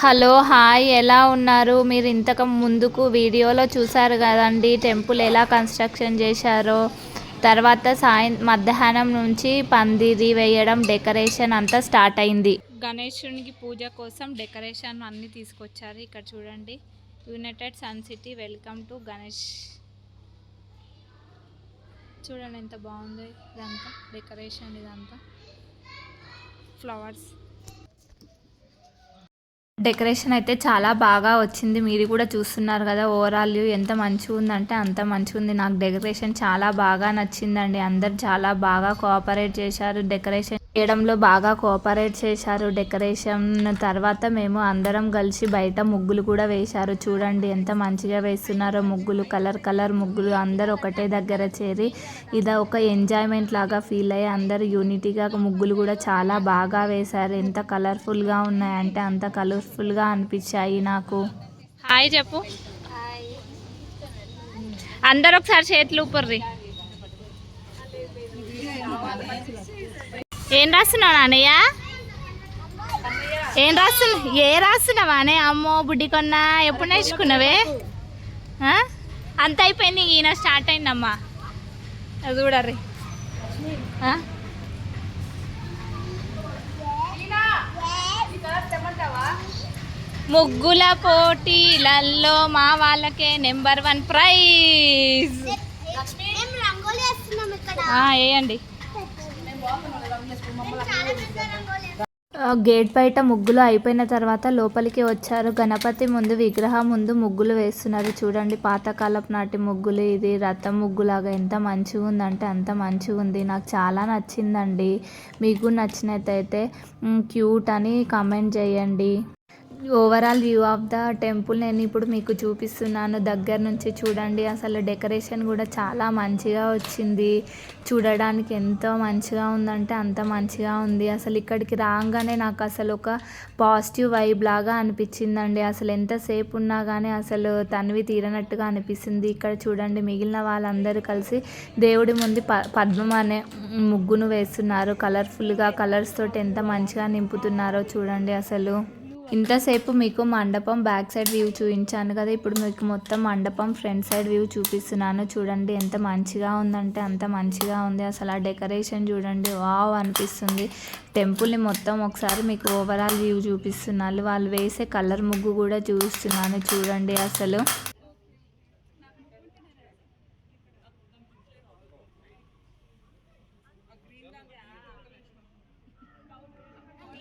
Hello hi ఎలా ఉన్నారు మీరు ఇంతకు ముందుకు వీడియోలో చూసారు కదండి టెంపుల్ ఎలా కన్స్ట్రక్షన్ చేశారో తర్వాత మధ్యాహ్నం నుంచి పందిరి వేయడం డెకరేషన్ అంతా స్టార్ట్ అయింది గణేశునికి పూజ కోసం డెకరేషన్ అన్నీ తీసుకొచ్చారు ఇక్కడ చూడండి united sun city welcome to Ganesh చూడండి ఎంత బాగుందో ఇదంతా డెకరేషన్ ఇదంతా ఫ్లవర్స్ డెకరేషన్ అయితే చాలా బాగా వచ్చింది మీరు కూడా చూస్తున్నారు కదా ఓవరాల్ వ్యూ ఎంత మంచిగా ఉందంటే అంత మంచిగా ఉంది నాకు డెకరేషన్ చాలా బాగా నచ్చిందండి అందరు చాలా బాగా కోఆపరేట్ చేశారు డెకరేషన్ చేయడంలో బాగా కోఆపరేట్ చేశారు డెకరేషన్ తర్వాత మేము అందరం కలిసి బయట ముగ్గులు కూడా వేశారు చూడండి ఎంత మంచిగా వేస్తున్నారో ముగ్గులు కలర్ ముగ్గులు అందరూ ఒకటే దగ్గర చేరి ఇది ఒక ఎంజాయ్మెంట్ లాగా ఫీల్ అయ్యి అందరూ యూనిటీగా ముగ్గులు కూడా చాలా బాగా వేశారు ఎంత కలర్ఫుల్గా ఉన్నాయంటే అంత కలర్ఫుల్గా అనిపించాయి నాకు హాయ్ చెప్పు అందరూ ఒకసారి చేతులు ఊపర్రి ఏం రాస్తున్నావు నాన్నయ్య రాస్తున్నావా అనే అమ్మో బుడ్డి కొన్నా ఎప్పుడు నేర్చుకున్నావే అంత అయిపోయింది ఈయన స్టార్ట్ అయిందమ్మా అది చూడర్రి ముగ్గుల పోటీలలో మా వాళ్ళకే నెంబర్ 1 ప్రైజ్ వేయండి గేట్ బయట ముగ్గులు అయిపోయిన తర్వాత లోపలికి వచ్చారు గణపతి ముందు విగ్రహం ముందు ముగ్గులు వేస్తున్నారు చూడండి పాతకాలపు నాటి ముగ్గులు ఇది రథం ముగ్గులాగా ఎంత మంచిగా ఉందంటే అంత మంచిగా ఉంది నాకు చాలా నచ్చిందండి మీకు నచ్చినట్టయితే క్యూట్ అని కామెంట్ చేయండి overall view of the temple నేను ఇప్పుడు మీకు చూపిస్తున్నాను దగ్గర నుంచి చూడండి అసలు డెకరేషన్ కూడా చాలా మంచిగా వచ్చింది చూడడానికి ఎంతో మంచిగా ఉందంటే అంత మంచిగా ఉంది అసలు ఇక్కడికి రాగానే నాకు అసలు ఒక పాజిటివ్ వైబ్ లాగా అనిపించిందండి అసలు ఎంతసేపు ఉన్నా కానీ అసలు తనివి తీరనట్టుగా అనిపిస్తుంది ఇక్కడ చూడండి మిగిలిన వాళ్ళందరూ కలిసి దేవుడి ముందు పద్మం అనే ముగ్గును వేస్తున్నారు కలర్ఫుల్గా కలర్స్ తోటి ఎంత మంచిగా నింపుతున్నారో చూడండి అసలు ఇంతసేపు మీకు మండపం బ్యాక్ సైడ్ వ్యూ చూపించాను కదా ఇప్పుడు మీకు మొత్తం మండపం ఫ్రంట్ సైడ్ వ్యూ చూపిస్తున్నాను చూడండి ఎంత మంచిగా ఉందంటే అంత మంచిగా ఉంది అసలు ఆ డెకరేషన్ చూడండి వావ్ అనిపిస్తుంది టెంపుల్ని మొత్తం ఒకసారి మీకు ఓవరాల్ వ్యూ చూపిస్తున్నాను వాళ్ళు వేసే కలర్ ముగ్గు కూడా చూస్తున్నాను చూడండి అసలు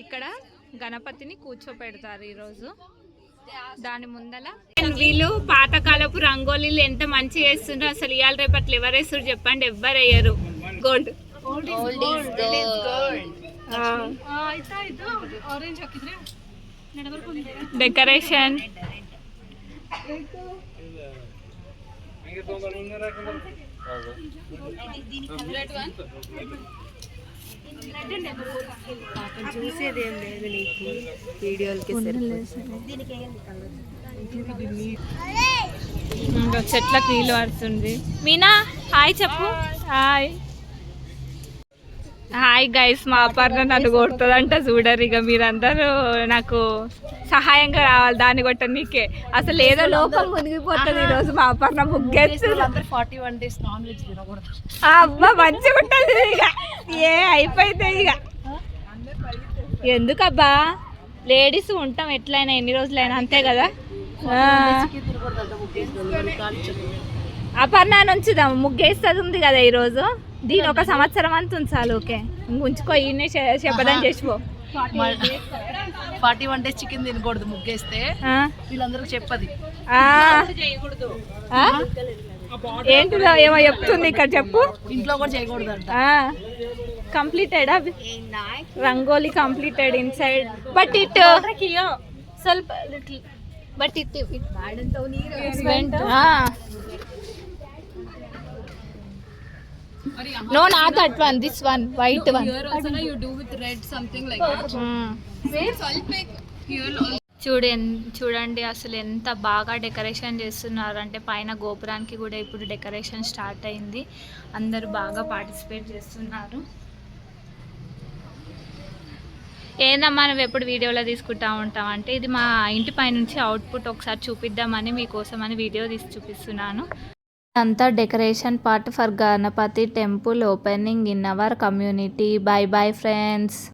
ఇక్కడ గణపతిని కూర్చోపెడతారు ఈరోజు దాని ముందల వీళ్ళు పాతకాలపు రంగోలీలు ఎంత మంచిగా వేస్తుండ్రో అసలు ఇవాళ రేపట్లు ఎవరు వేస్తారు చెప్పండి ఎవ్వరు వేయరు గోల్డ్ డెకరేషన్ చూసేది ఏం లేదు నీకు వీడియోలకి చెట్లకు నీళ్ళు పడుతుంది మీనా హాయ్ చెప్పు హాయ్ గైస్ మా అపర్ణ నన్ను కొడుతుందంట చూడరు ఇక మీరందరూ నాకు సహాయంగా రావాలి దాన్ని కొట్ట నీకే అసలు ఏదో లోపల మునిగిపోతుంది ఈరోజు మా అపర్ణ ముగ్గేస్తుంది అబ్బా మంచిగా ఉంటుంది ఇక అయిపోయింది ఇక ఎందుకబ్బా లేడీస్ ఉంటాం ఎట్లయినా ఎన్ని రోజులైనా అంతే కదా అపర్ణ ఉంచుదాం ముగ్గేస్తుంది ఉంది కదా ఈరోజు దీని ఒక సంవత్సరం అంత ఉంచాలి ఓకే ఉంచుకో ఈయనే చెప్పదని చేసిపో 41 days చికెన్ తినకూడదు ముగ్గేస్తే వీళ్ళందరికి చెప్పది ఏంటిదో ఏమో చెప్తుంది ఇక్కడ చెప్పు ఇంట్లో కూడా చేయకూడదు అంట completed rangoli completed inside but it ಸ್ವಲ್ಪ but it No, not that one. This one, white one. Here also you do with red something like that. చూడండి అసలు ఎంత బాగా డెకరేషన్ చేస్తున్నారు అంటే పైన గోపురానికి కూడా ఇప్పుడు డెకరేషన్ స్టార్ట్ అయింది అందరూ బాగా పార్టిసిపేట్ చేస్తున్నారు ఏందమ్మా నువ్వు ఎప్పుడు వీడియోలో తీసుకుంటా ఉంటావు అంటే ఇది మా ఇంటి పై నుంచి అవుట్పుట్ ఒకసారి చూపిద్దామని మీకోసం అని వీడియో తీసి చూపిస్తున్నాను. అంతా decoration part for Ganapati temple opening in our community. Bye bye friends.